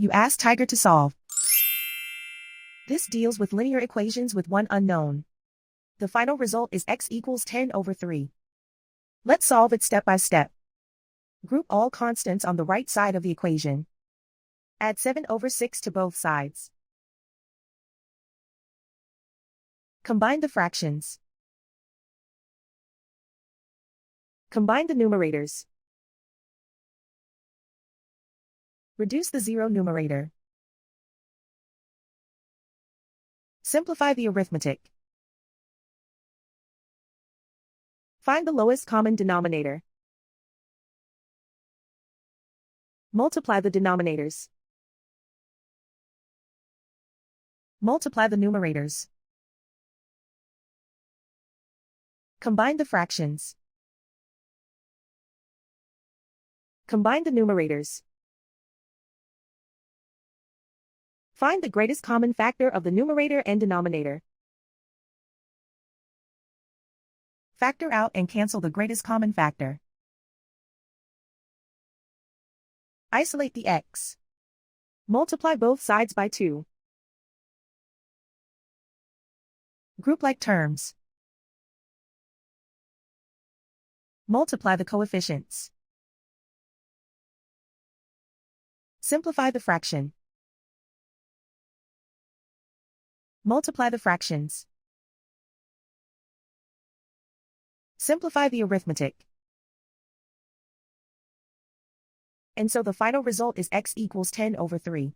You ask Tiger to solve. This deals with linear equations with one unknown. The final result is x equals 10 over 3. Let's solve it step by step. Group all constants on the right side of the equation. Add 7 over 6 to both sides. Combine the fractions. Combine the numerators. Reduce the zero numerator. Simplify the arithmetic. Find the lowest common denominator. Multiply the denominators. Multiply the numerators. Combine the fractions. Combine the numerators. Find the greatest common factor of the numerator and denominator. Factor out and cancel the greatest common factor. Isolate the x. Multiply both sides by 2. Group like terms. Multiply the coefficients. Simplify the fraction. Multiply the fractions. Simplify the arithmetic. And so the final result is x equals 10 over 3.